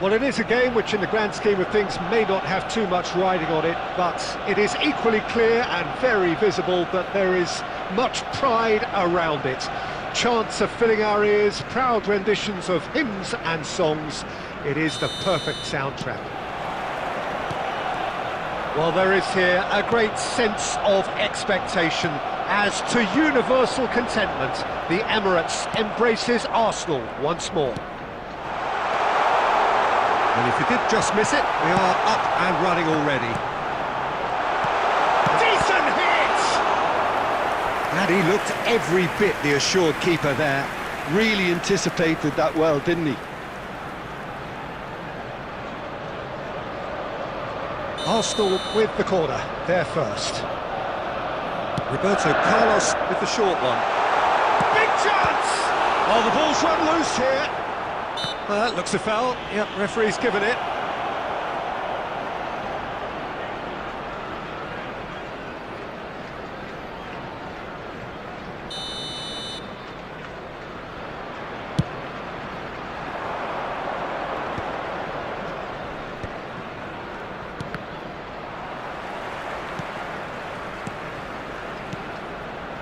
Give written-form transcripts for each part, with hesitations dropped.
Well, it is a game which in the grand scheme of things may not have too much riding on it, but it is equally clear and very visible that there is much pride around it. Chants are filling our ears, proud renditions of hymns and songs. It is the perfect soundtrack. Well, there is here a great sense of expectation as to universal contentment. The Emirates embraces Arsenal once more. And if you did just miss it, we are up and running already. Decent hit! And he looked every bit the assured keeper there. Really anticipated that well, didn't he? Arsenal with the corner, they're first. Roberto Carlos with the short one. Big chance! Oh, the ball's run loose here. That looks a foul. Yep, referee's given it.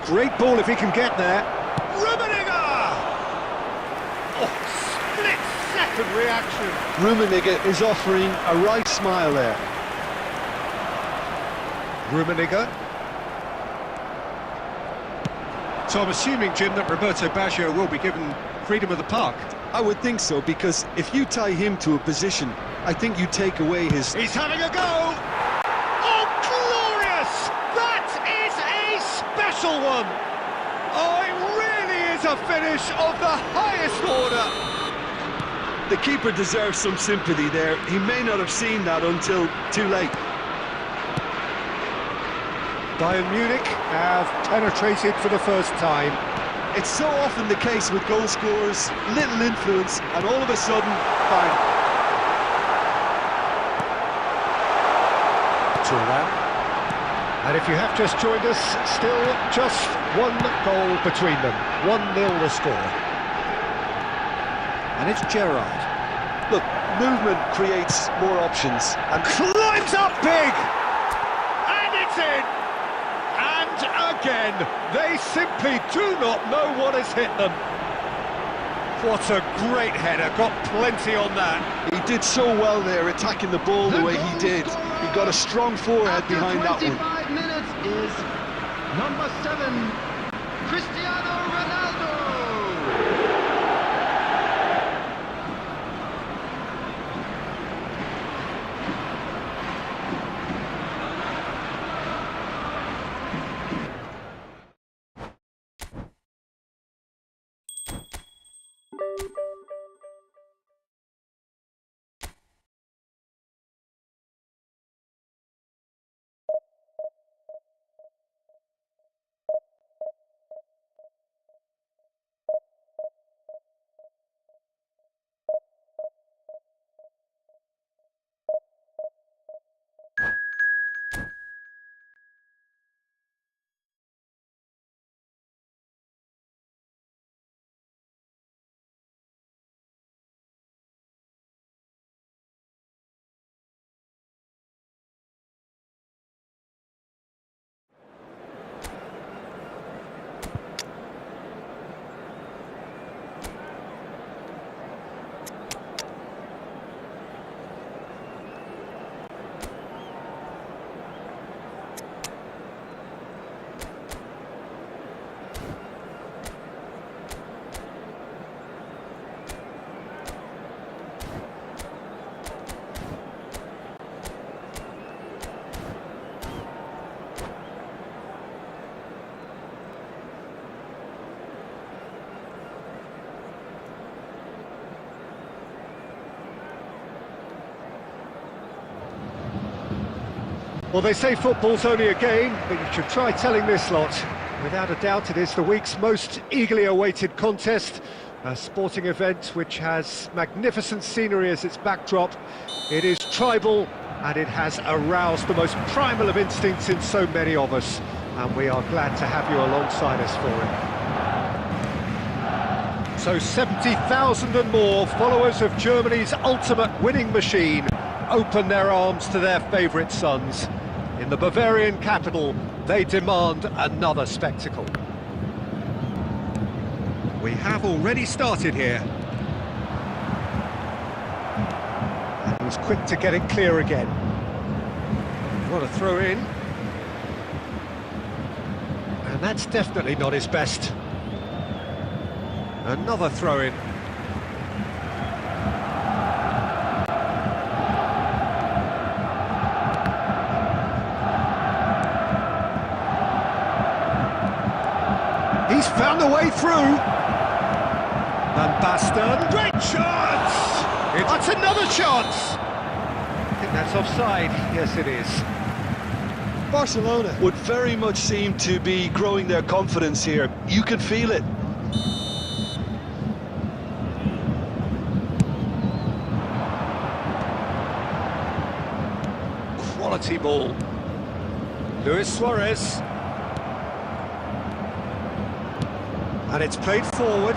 Great ball if he can get there. Split-second reaction. Rummenigge is offering a right smile there. Rummenigge. So I'm assuming, Jim, that Roberto Baggio will be given freedom of the park. I would think so, because if you tie him to a position, I think you take away his... He's having a go! Oh, glorious! That is a special one! Oh, it really is a finish of the highest order! The keeper deserves some sympathy there. He may not have seen that until too late. Bayern Munich have penetrated for the first time. It's so often the case with goal scorers, little influence, and all of a sudden, bang. And if you have just joined us, still just one goal between them. 1-0 the score. And it's Gerrard. Look, movement creates more options. And climbs up big! And it's in! And again, they simply do not know what has hit them. What a great header, got plenty on that. He did so well there, attacking the ball the way he did. He got a strong forehead behind that one. 25 minutes is number 7, Cristiano Ronaldo. Well, they say football's only a game, but you should try telling this lot. Without a doubt, it is the week's most eagerly awaited contest. A sporting event which has magnificent scenery as its backdrop. It is tribal, and it has aroused the most primal of instincts in so many of us. And we are glad to have you alongside us for it. So 70,000 and more followers of Germany's ultimate winning machine open their arms to their favourite sons. In the Bavarian capital, they demand another spectacle. We have already started here. And he's quick to get it clear again. What a throw in. And that's definitely not his best. Another throw in. He's found a way through. Van Basten, great chance! That's another chance! I think that's offside. Yes, it is. Barcelona would very much seem to be growing their confidence here. You can feel it. Quality ball. Luis Suarez. And it's played forward.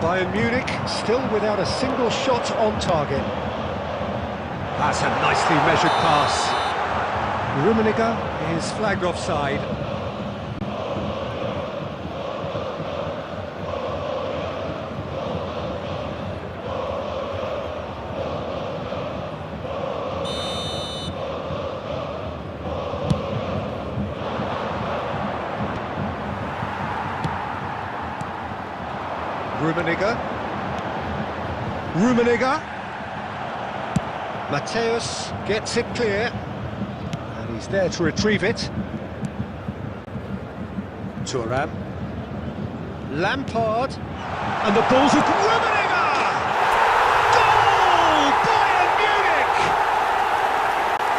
Bayern Munich still without a single shot on target. That's a nicely measured pass. Rummenigge is flagged offside. Rummenigge. Mateus gets it clear. And he's there to retrieve it. Thuram. Lampard. And the ball's with Rummenigge! Goal! Bayern Munich!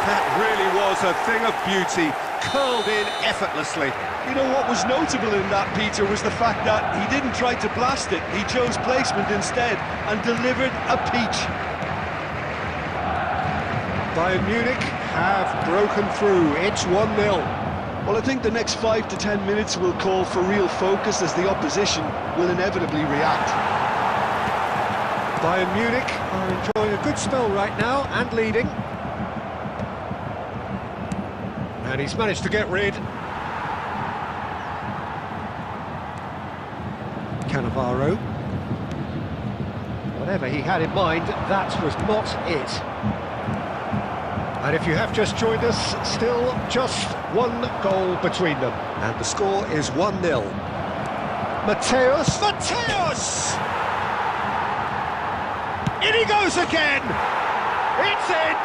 That really was a thing of beauty, curled in effortlessly. You know what was notable in that, Peter, was the fact that he didn't try to blast it. He chose placement instead and delivered a peach. Bayern Munich have broken through. It's 1-0. Well, I think the next 5 to 10 minutes will call for real focus as the opposition will inevitably react. Bayern Munich are enjoying a good spell right now and leading. And he's managed to get rid. Cannavaro. Whatever he had in mind, that was not it. And if you have just joined us, still just one goal between them. And the score is 1-0. Mateus! In he goes again! It's in!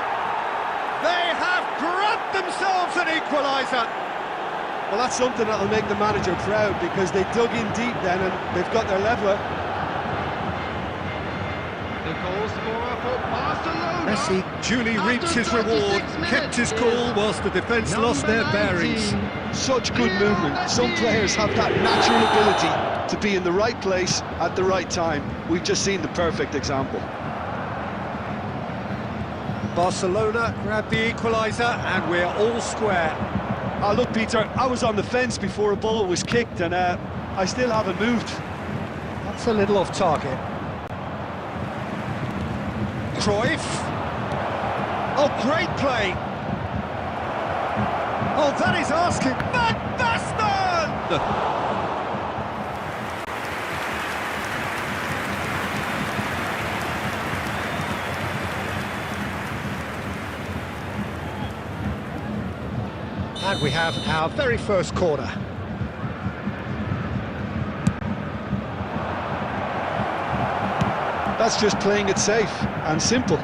They have grabbed themselves an equaliser! Well, that's something that'll make the manager proud because they dug in deep then and they've got their leveller. The goal scorer for Barcelona. Messi duly reaps his reward, kept his cool whilst the defence lost their bearings. Such good movement. Some players have that natural ability to be in the right place at the right time. We've just seen the perfect example. Barcelona grab the equaliser and we're all square. Look, Peter, I was on the fence before a ball was kicked and I still haven't moved. That's a little off target. Cruyff. Oh, great play. Oh, that is asking. Van Basten! And we have our very first corner. That's just playing it safe and simple.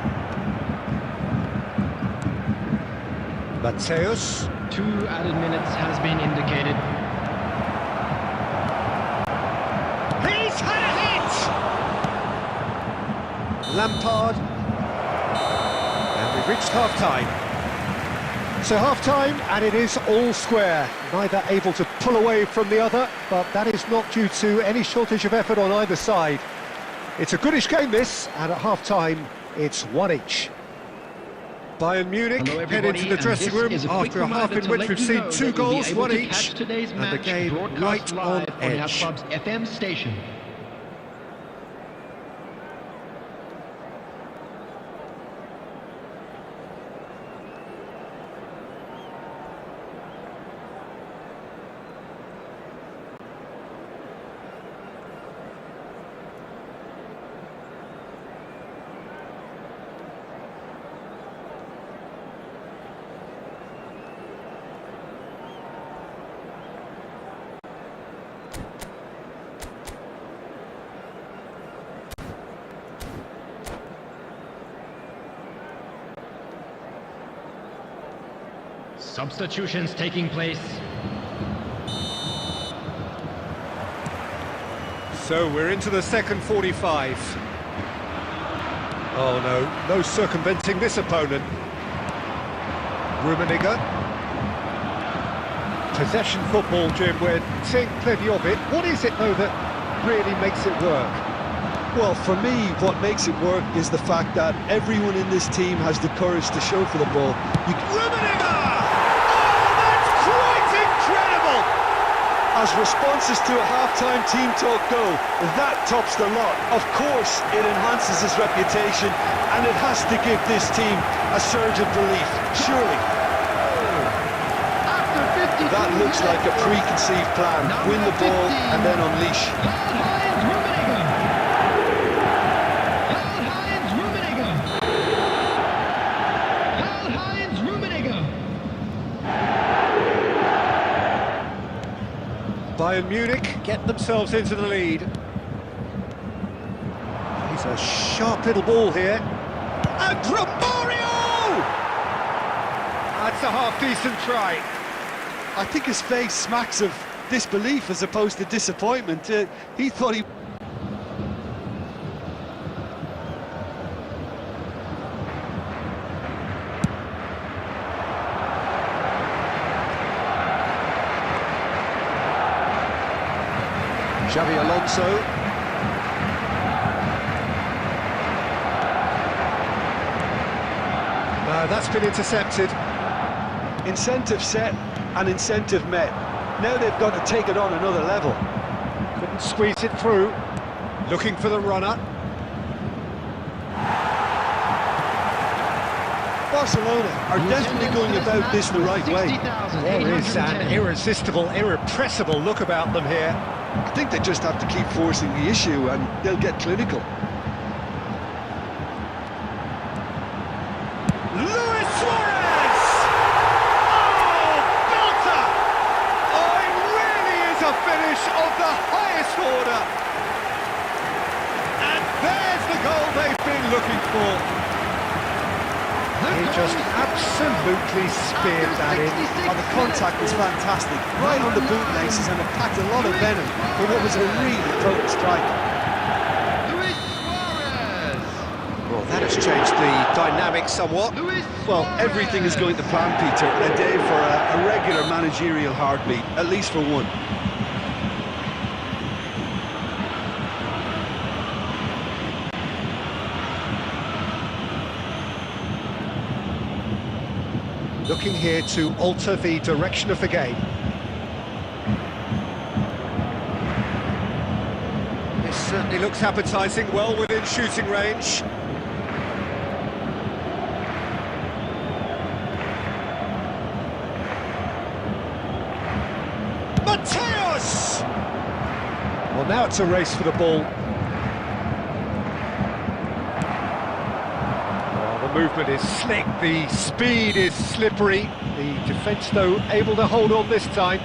Mateus. 2 added minutes has been indicated. He's had it! Lampard. And we've reached half-time. So half-time, and it is all square. Neither able to pull away from the other, but that is not due to any shortage of effort on either side. It's a goodish game, this, and at half-time, it's 1 each. Bayern Munich Hello, head into the everybody, dressing and this room is a quick after a half reminder in to which let we've you seen know two that you'll be goals, able one to each, catch today's and the match game broadcast right on live on your edge. club's FM station. Substitutions taking place. So we're into the second 45. Oh no, no circumventing this opponent. Rummenigge. Possession football, Jim, we're seeing plenty of it. What is it, though, that really makes it work? Well, for me, what makes it work is the fact that everyone in this team has the courage to show for the ball. Rummenigge! Oh, that's quite incredible! As responses to a half-time team talk go, that tops the lot. Of course, it enhances his reputation, and it has to give this team a surge of belief, surely. That looks like a preconceived plan. Win the ball and then unleash. Bayern Munich get themselves into the lead. He's a sharp little ball here. And Romario! That's a half-decent try. I think his face smacks of disbelief as opposed to disappointment. He thought he... Xavi Alonso. That's been intercepted. Incentive set and incentive met. Now they've got to take it on another level. Couldn't squeeze it through. Looking for the runner. Barcelona are definitely going about this the right way. There is an irresistible, irrepressible look about them here. I think they just have to keep forcing the issue and they'll get clinical. Luis Suarez! Oh, belter! Oh, it really is a finish of the highest order. And there's the goal they've been looking for. He just absolutely speared that in. Oh, the contact was fantastic, right on the bootlaces, and it packed a lot of venom for what was a really potent strike. Luis Suarez! Well, that has changed the dynamic somewhat. Well, everything is going to plan, Peter. A day for a regular managerial heartbeat, at least for one. Looking here to alter the direction of the game. This certainly looks appetising, well within shooting range. Mateus! Well, now it's a race for the ball. The movement is slick, the speed is slippery. The defence, though, able to hold on this time.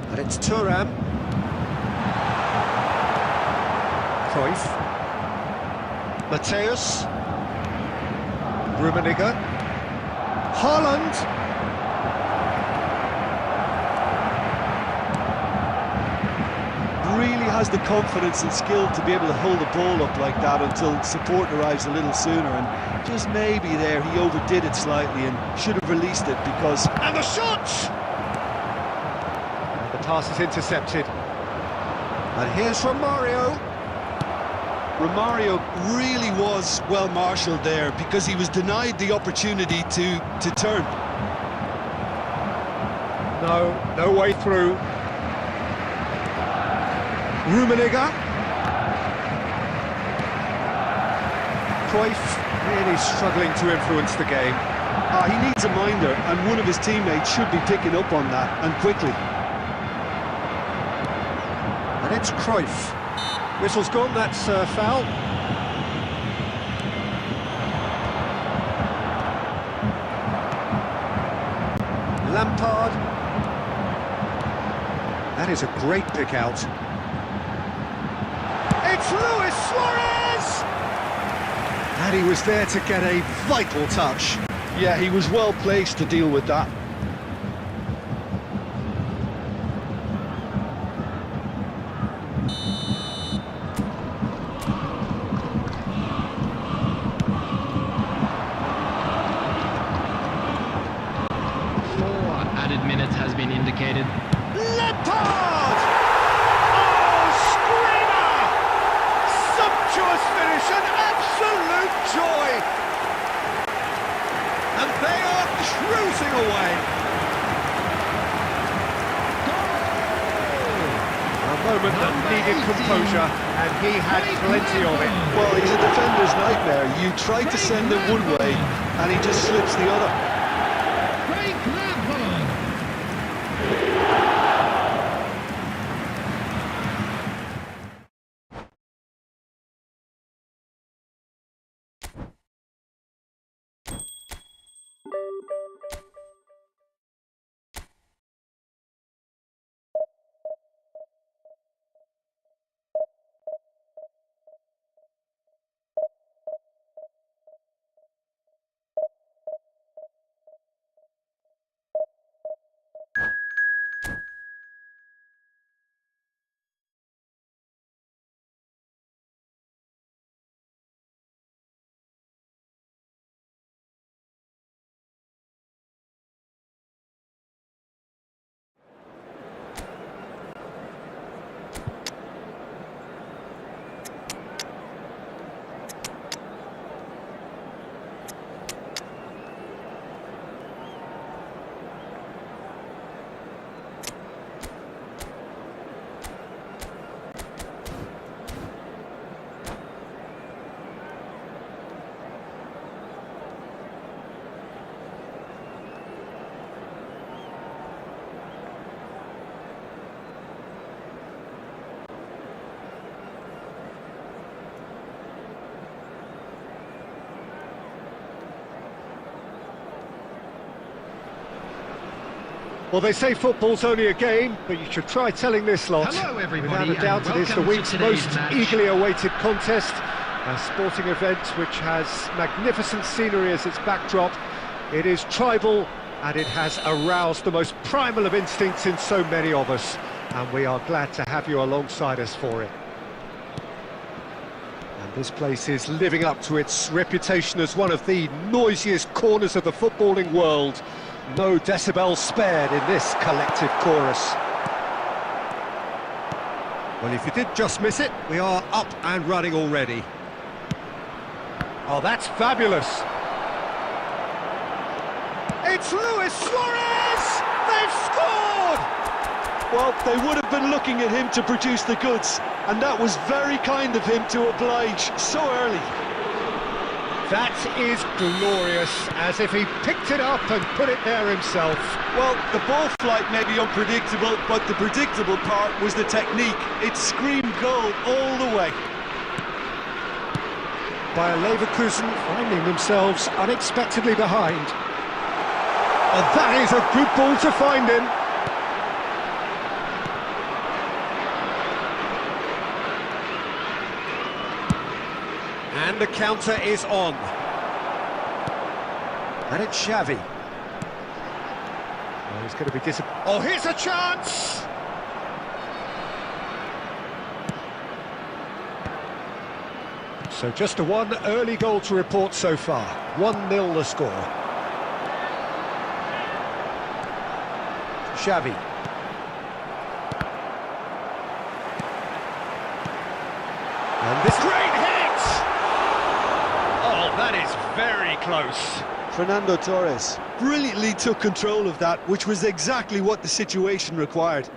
But it's Thuram. Cruyff. Mateus. Rummenigge. Haaland. really has the confidence and skill to be able to hold the ball up like that until support arrives a little sooner, and just maybe there he overdid it slightly and should have released it because... And the shot! And the pass is intercepted. And here's Romario. Romario really was well marshalled there because he was denied the opportunity to turn. No way through. Rummenigge. Cruyff really struggling to influence the game. He needs a minder, and one of his teammates should be picking up on that, and quickly. And it's Cruyff. Whistle's gone, that's foul. Lampard. That is a great pick out. It's Luis Suarez! And he was there to get a vital touch. Yeah, he was well placed to deal with that. Added minutes has been indicated. Lampard! Oh, screamer! Sumptuous finish, an absolute joy! And they are cruising away. A moment that needed composure, and he had plenty of it. Well, he's a defender's nightmare. You try to send him one way, and he just slips the other. Well, they say football's only a game, but you should try telling this lot. Hello, everybody, Without a doubt, and it is the welcome to week's today's most match. eagerly awaited contest. A sporting event which has magnificent scenery as its backdrop. It is tribal, and it has aroused the most primal of instincts in so many of us. And we are glad to have you alongside us for it. And this place is living up to its reputation as one of the noisiest corners of the footballing world. No decibels spared in this collective chorus. Well, if you did just miss it, we are up and running already. Oh, that's fabulous! It's Luis Suarez! They've scored! Well, they would have been looking at him to produce the goods, and that was very kind of him to oblige so early. That is glorious, as if he picked it up and put it there himself. Well, the ball flight may be unpredictable, but the predictable part was the technique. It screamed goal all the way. Bayer Leverkusen finding themselves unexpectedly behind. And that is a good ball to find him. And the counter is on. And it's Xavi. Oh, he's going to be disappointed. Oh, here's a chance! So just a one early goal to report so far. 1-0 the score. Xavi. And this great hit! Oh, that is very close. Fernando Torres brilliantly took control of that, which was exactly what the situation required.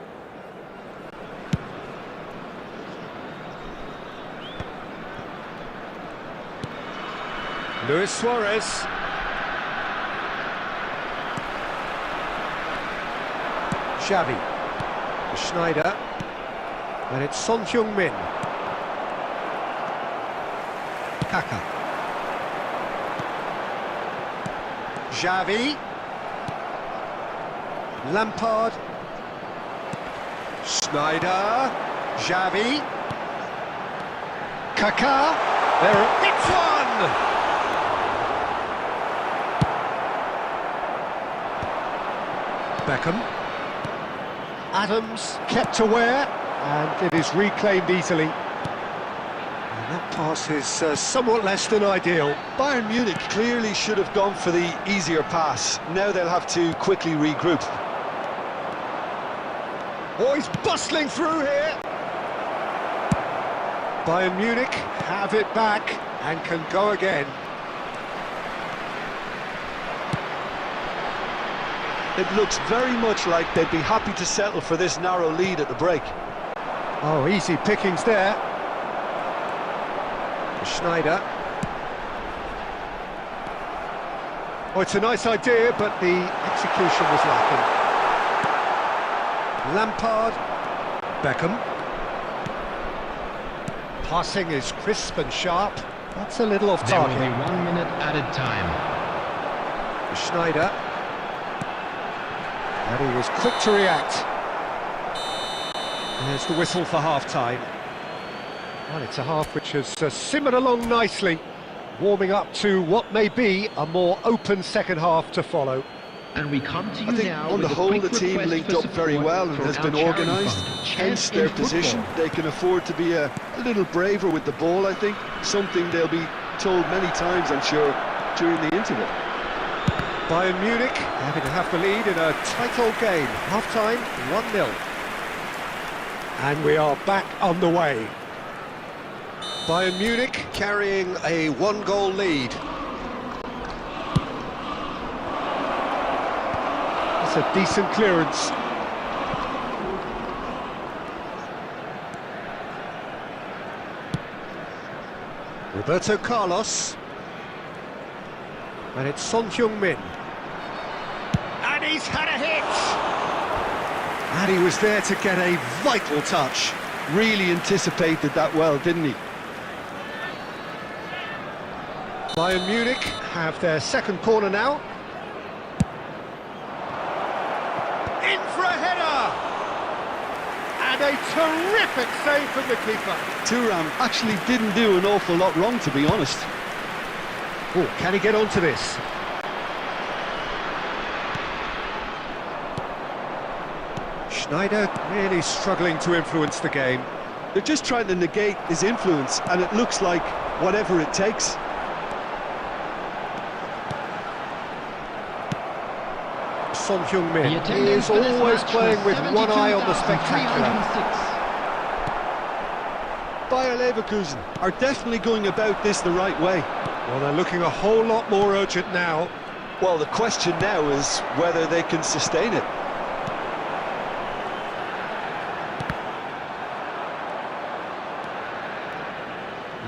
Luis Suarez. Xavi. Schneider. And it's Son Heung-min. Kaka. Xavi. Lampard. Schneider. Xavi. Kaka. There, it's one! Beckham. Adams kept aware, and it is reclaimed easily. And that pass is somewhat less than ideal. Bayern Munich clearly should have gone for the easier pass. Now they'll have to quickly regroup. Oh, he's bustling through here. Bayern Munich have it back and can go again. It looks very much like they'd be happy to settle for this narrow lead at the break. Oh, easy pickings there. Schneider. Oh, it's a nice idea, but the execution was lacking. Lampard. Beckham. Passing is crisp and sharp. That's a little off There will target. be 1 minute added time. Schneider. And he was quick to react. There's the whistle for half-time. Well, it's a half which has simmered along nicely, warming up to what may be a more open second half to follow. And we come to you I think now on the with a whole quick the team request linked for up very support well and from has our been charity organised, fund, hence Chance their in position. Football. They can afford to be a little braver with the ball, I think. Something they'll be told many times, I'm sure, during the interval. Bayern Munich having to have the lead in a tight old game. Half-time, 1-0. And we are back on the way. Bayern Munich carrying a one-goal lead. It's a decent clearance. Roberto Carlos. And it's Son Heung-min. And he's had a hit! And he was there to get a vital touch. Really anticipated that well, didn't he? Bayern Munich have their second corner now. In for a header! And a terrific save from the keeper. Thuram actually didn't do an awful lot wrong, to be honest. Oh, can he get onto this? Schneider really struggling to influence the game. They're just trying to negate his influence, and it looks like whatever it takes. Son Heung-min, The he attendance is for this always match playing was with one eye on the spectacular. 72,306. Bayer Leverkusen are definitely going about this the right way. Well, they're looking a whole lot more urgent now. Well, the question now is whether they can sustain it.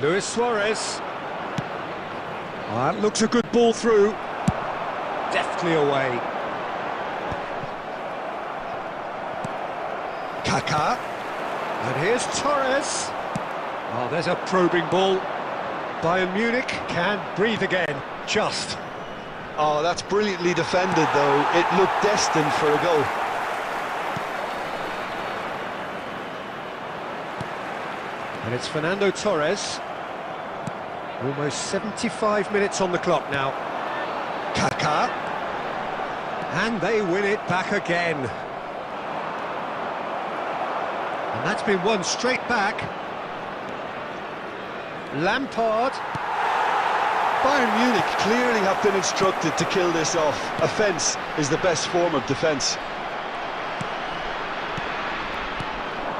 Luis Suarez. That looks a good ball through. Deftly away. Kaka. And here's Torres. Oh, there's a probing ball. Bayern Munich can breathe again. Just. Oh, that's brilliantly defended, though. It looked destined for a goal. And it's Fernando Torres. Almost 75 minutes on the clock now. Kaka. And they win it back again. And that's been won straight back. Lampard. Bayern Munich clearly have been instructed to kill this off. Offence is the best form of defence.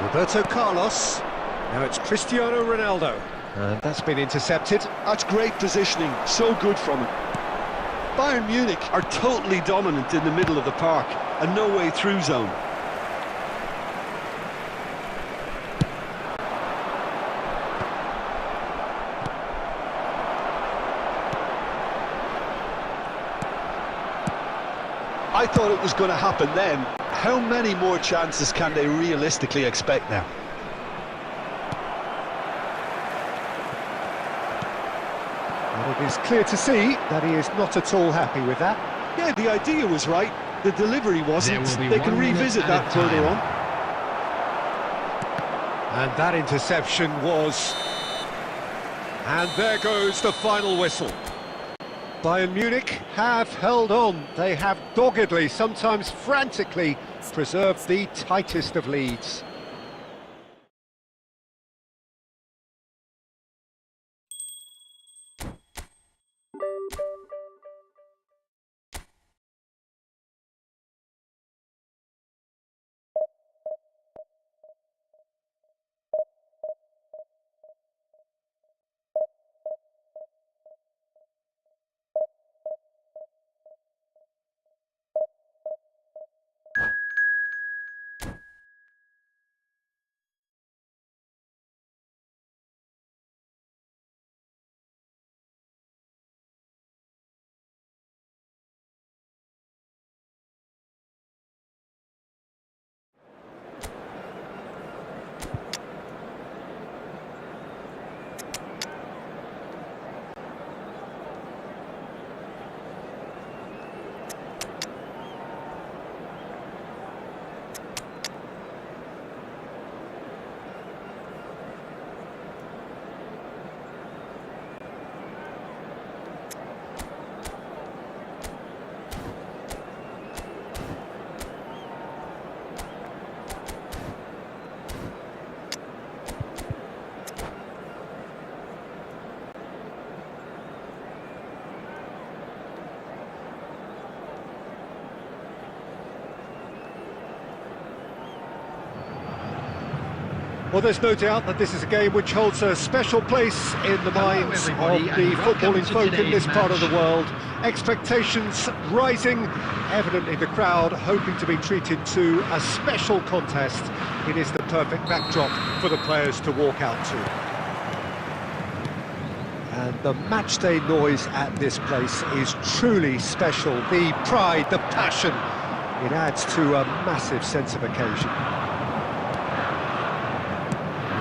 Roberto Carlos. Now it's Cristiano Ronaldo. And that's been intercepted. That's great positioning, so good from him. Bayern Munich are totally dominant in the middle of the park, a no-way through zone. I thought it was going to happen then. How many more chances can they realistically expect now? Well, it is clear to see that he is not at all happy with that. Yeah, the idea was right, the delivery wasn't. There will be They 1 can minute revisit at that a further time. on. And that interception was... And there goes the final whistle. Bayern Munich have held on. They have doggedly, sometimes frantically, preserved the tightest of leads. Well, there's no doubt that this is a game which holds a special place in the minds of everybody, the and welcome footballing to folk in today's this part of the match. world. Expectations rising, evidently the crowd hoping to be treated to a special contest. It is the perfect backdrop for the players to walk out to. And the matchday noise at this place is truly special. The pride, the passion, it adds to a massive sense of occasion.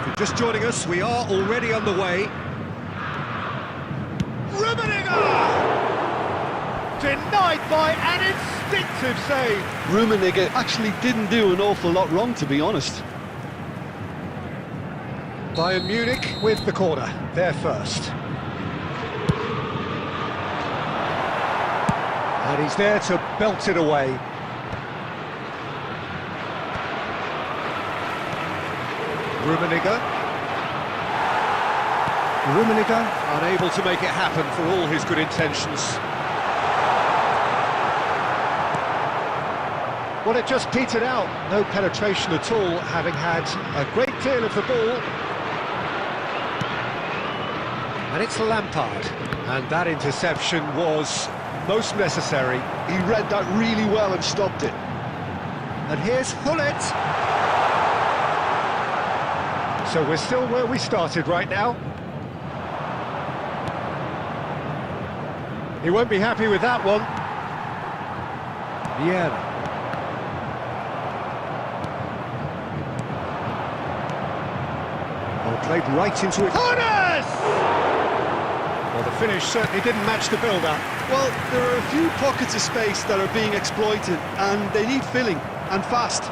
If you're just joining us, we are already underway. Rummenigge! Denied by an instinctive save. Rummenigge actually didn't do an awful lot wrong, to be honest. Bayern Munich with the corner, they're first. And he's there to belt it away. Rummenigge, unable to make it happen for all his good intentions. Well, it just petered out, no penetration at all, having had a great deal of the ball. And it's Lampard, and that interception was most necessary. He read that really well and stopped it. And here's Hullet. So we're still where we started right now. He won't be happy with that one. Vieira. Well, played right into it. Corners! Well, the finish certainly didn't match the build-up. Well, there are a few pockets of space that are being exploited, and they need filling, and fast.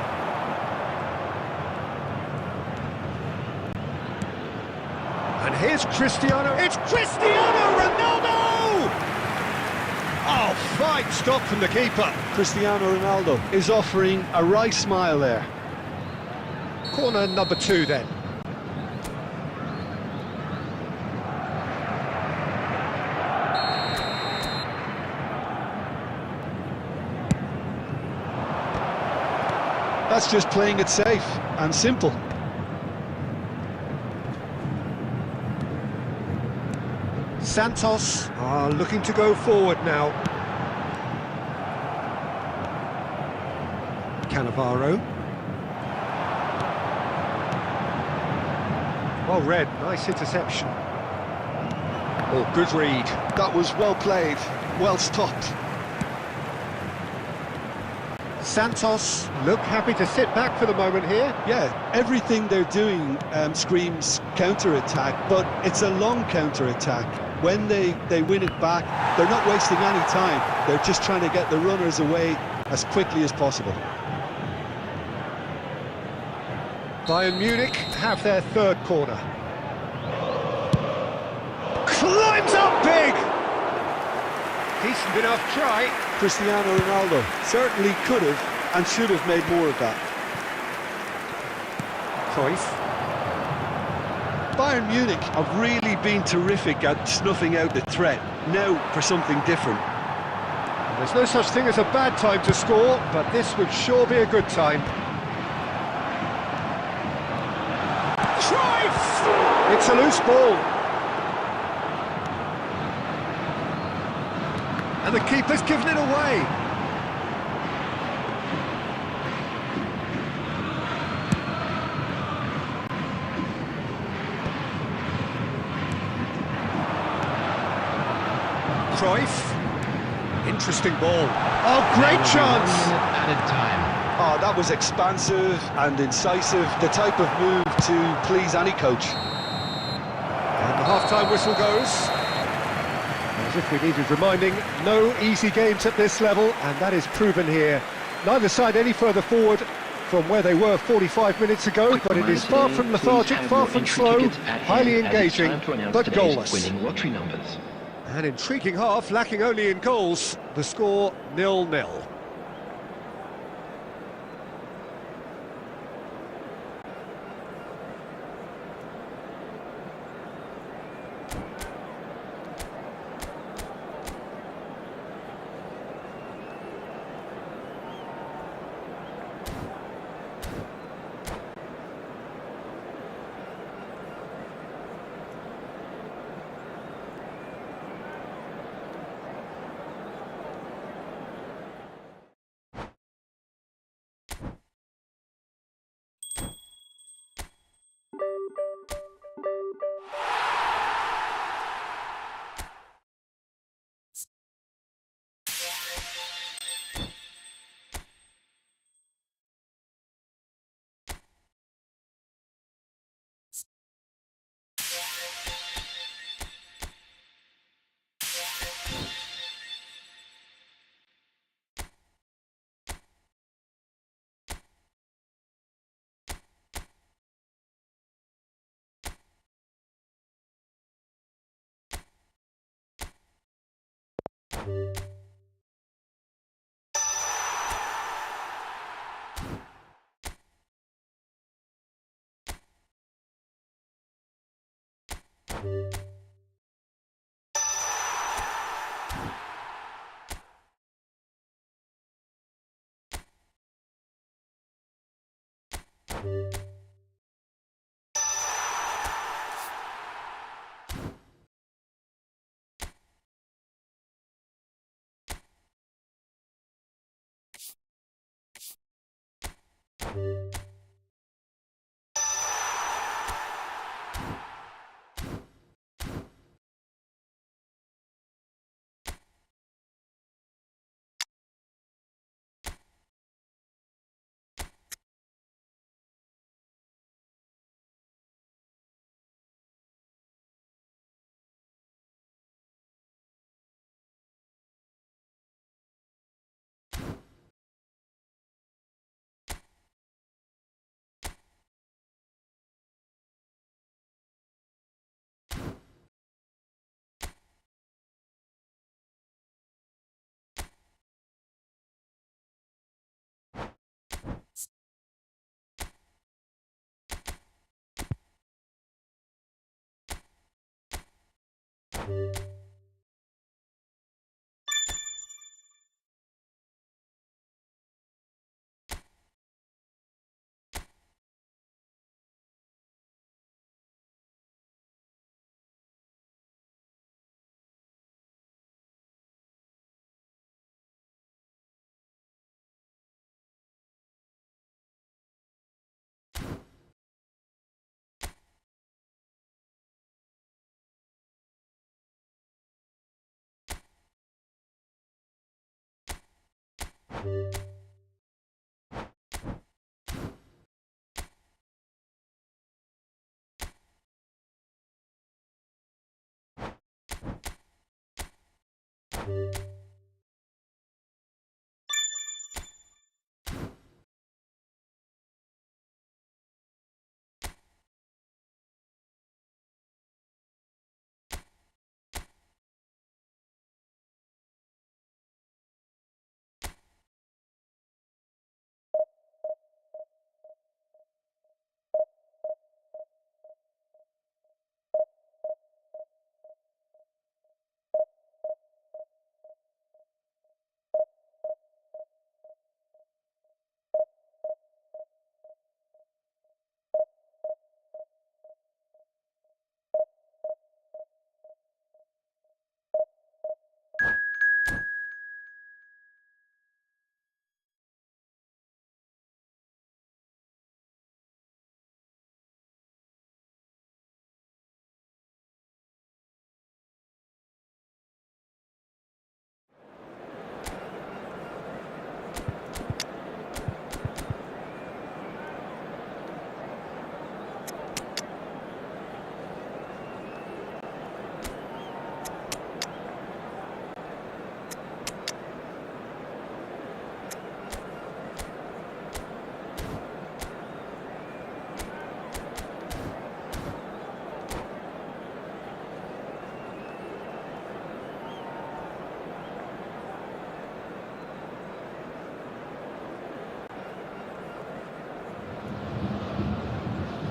And here's Cristiano. It's Cristiano Ronaldo! Oh, fine stop from the keeper. Cristiano Ronaldo is offering a wry smile there. Corner number 2 then. That's just playing it safe and simple. Santos are looking to go forward now. Cannavaro. Well read, nice interception. Oh, good read. That was well played, well stopped. Santos look happy to sit back for the moment here. Yeah, everything they're doing screams counter-attack, but it's a long counter-attack. When they win it back, they're not wasting any time. They're just trying to get the runners away as quickly as possible. Bayern Munich have their third corner. Climbs up big! Decent enough try. Cristiano Ronaldo certainly could have and should have made more of that. Cruyff. Bayern Munich have really been terrific at snuffing out the threat. Now for something different. There's no such thing as a bad time to score, but this would sure be a good time. Cruyff! It's a loose ball. And the keeper's given it away. Cruyff. Interesting ball. Oh, great chance! Added time. Oh, that was expansive and incisive, the type of move to please any coach. And the half-time whistle goes. As if we needed reminding, no easy games at this level, and that is proven here. Neither side any further forward from where they were 45 minutes ago, but it is far from lethargic, far from slow, highly engaging, but goalless. Winning lottery numbers. An intriguing half, lacking only in goals. The score 0-0.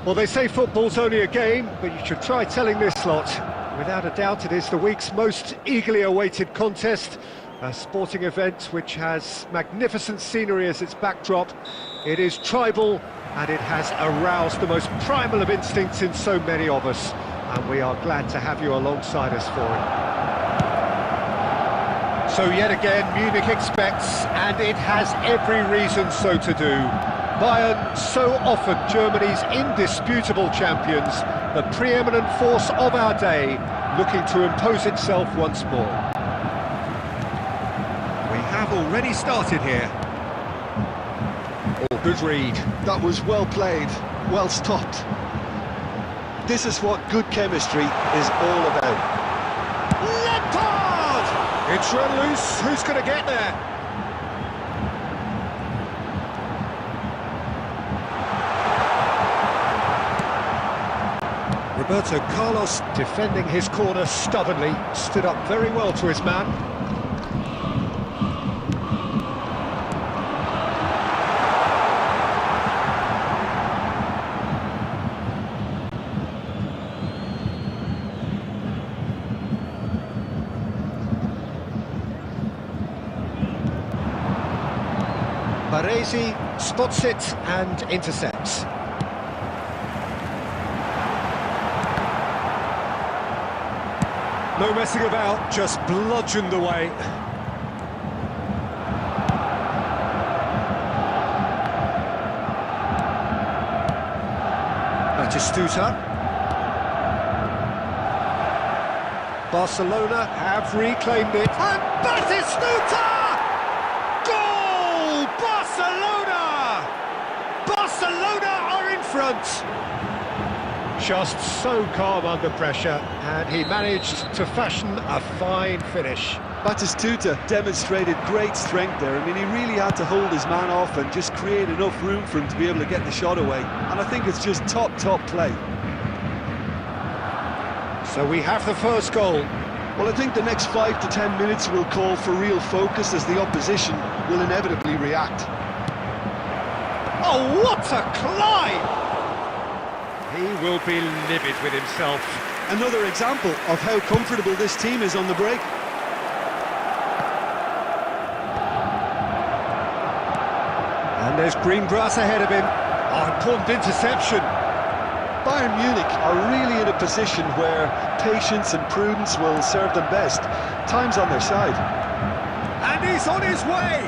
Well, they say football's only a game, but you should try telling this lot. Without a doubt, it is the week's most eagerly awaited contest, a sporting event which has magnificent scenery as its backdrop. It is tribal, and it has aroused the most primal of instincts in so many of us, and we are glad to have you alongside us for it. So yet again, Munich expects, and it has every reason so to do. Bayern, so often Germany's indisputable champions, the preeminent force of our day, looking to impose itself once more. We have already started here. Oh, good read. That was well played, well stopped. This is what good chemistry is all about. Lampard! It's run loose, who's going to get there? Roberto Carlos, defending his corner stubbornly, stood up very well to his man. Baresi spots it and intercepts. No messing about, just bludgeoned away. Batistuta. Barcelona have reclaimed it. And Batistuta! Goal! Barcelona! Barcelona are in front. Just so calm under pressure, and he managed to fashion a fine finish. Batistuta demonstrated great strength there. I mean, he really had to hold his man off and just create enough room for him to be able to get the shot away. And I think it's just top play. So we have the first goal. Well, I think the next 5 to 10 minutes will call for real focus as the opposition will inevitably react. Oh, what a climb! He will be livid with himself. Another example of how comfortable this team is on the break. And there's green grass ahead of him. Oh, important interception. Bayern Munich are really in a position where patience and prudence will serve them best. Time's on their side. And he's on his way!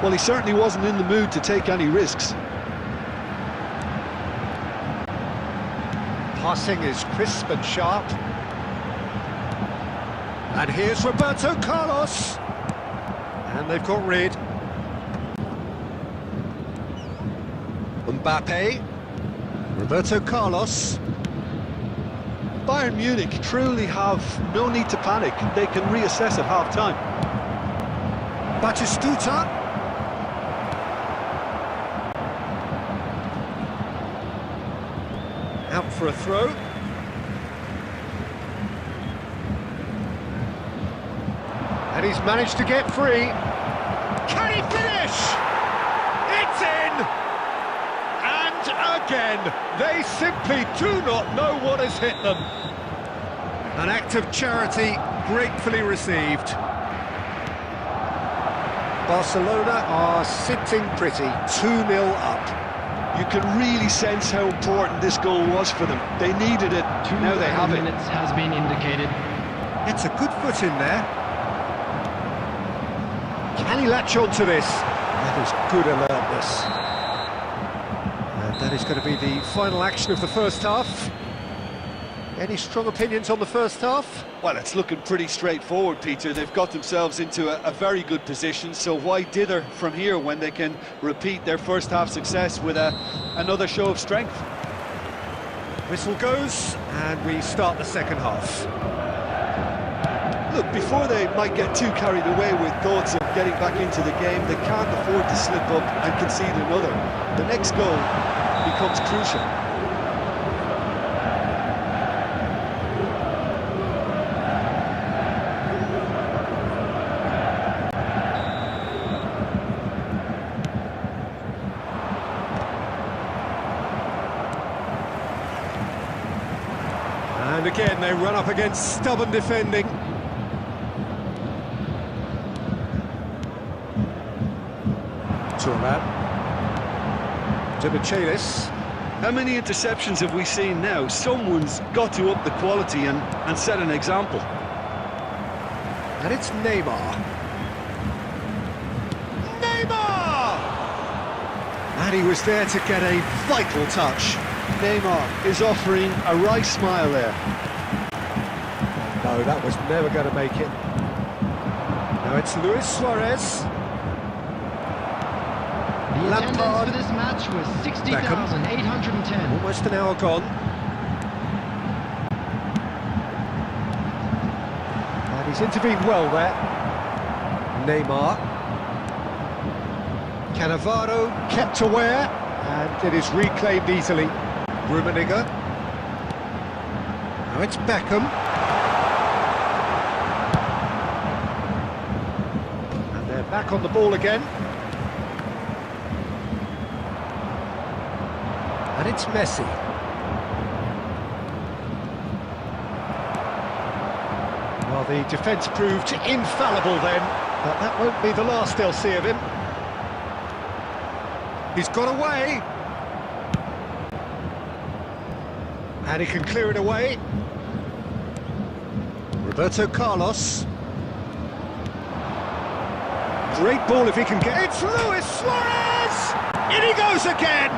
Well, he certainly wasn't in the mood to take any risks. Passing is crisp and sharp. And here's Roberto Carlos. And they've got rid. Mbappe. Roberto Carlos. Bayern Munich truly have no need to panic. They can reassess at half-time. Batistuta. Out for a throw. And he's managed to get free. Can he finish? It's in! And again, they simply do not know what has hit them. An act of charity gratefully received. Barcelona are sitting pretty, 2-0 up. You can really sense how important this goal was for them. They needed it, now they have it. 2 minutes has been indicated. It's a good foot in there. Can he latch on to this? That is good alertness. And that is going to be the final action of the first half. Any strong opinions on the first half? Well, it's looking pretty straightforward, Peter. They've got themselves into a very good position, so why dither from here when they can repeat their first half success with another show of strength? Whistle goes, and we start the second half. Look, before they might get too carried away with thoughts of getting back into the game, they can't afford to slip up and concede another. The next goal becomes crucial. And again, they run up against stubborn defending. Turman. Demichelis. How many interceptions have we seen now? Someone's got to up the quality and set an example. And it's Neymar. Neymar! And he was there to get a vital touch. Neymar is offering a wry smile there. No, that was never going to make it. Now it's Luis Suarez. The attendance Lampard. for this match was 60,810. Almost an hour gone. And he's intervened well there. Neymar. Cannavaro kept aware, and it is reclaimed easily. Rummenigge. Now it's Beckham. And they're back on the ball again. And it's Messi. Well, the defence proved infallible then, but that won't be the last they'll see of him. He's got away. And he can clear it away. Roberto Carlos. Great ball if he can get it. It's Luis Suarez! In he goes again!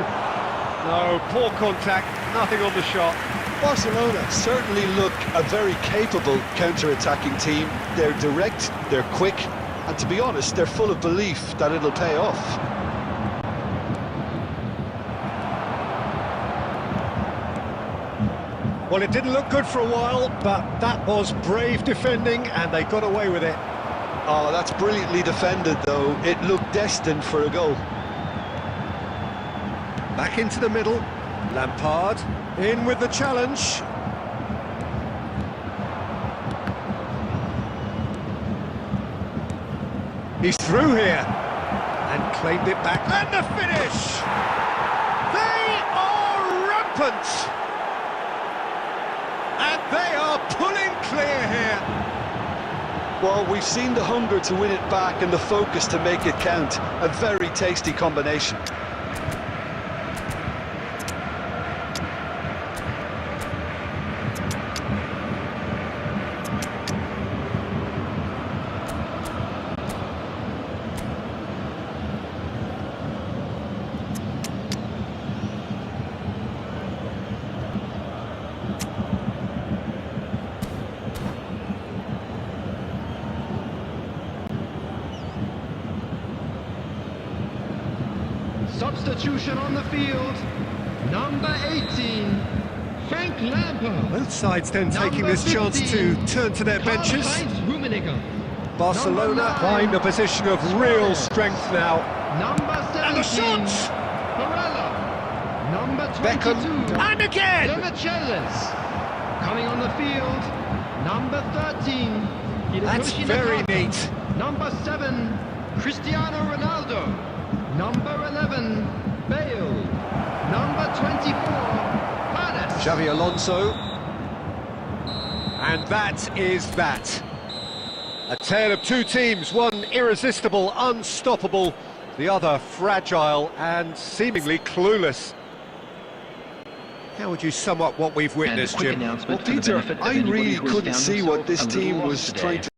No, poor contact, nothing on the shot. Barcelona certainly look a very capable counter-attacking team. They're direct, they're quick, and to be honest, they're full of belief that it'll pay off. Well, it didn't look good for a while, but that was brave defending, and they got away with it. Oh, that's brilliantly defended, though. It looked destined for a goal. Back into the middle, Lampard in with the challenge. He's through here and claimed it back, and the finish! They are rampant! And they are pulling clear here. Well, we've seen the hunger to win it back and the focus to make it count. A very tasty combination. Substitution on the field. Number 18, Frank Lampard. Both sides then taking Number this chance 15, to turn to their benches. Karl-Heinz Rummenigge. Barcelona Number 9, find a position of real strength now. Number 17, And the shot! Barella. Number 22, Beckham, and again! Demichelis. Coming on the field, number 13, That's Hiroshi very Nakata. neat. Number 7, Cristiano Ronaldo. Number 11, Bale. Number 24, Paredes. Xavi Alonso. And that is that. A tale of two teams, one irresistible, unstoppable, the other fragile and seemingly clueless. How would you sum up what we've witnessed, Jim? Well, Peter, I really couldn't see what this team was trying to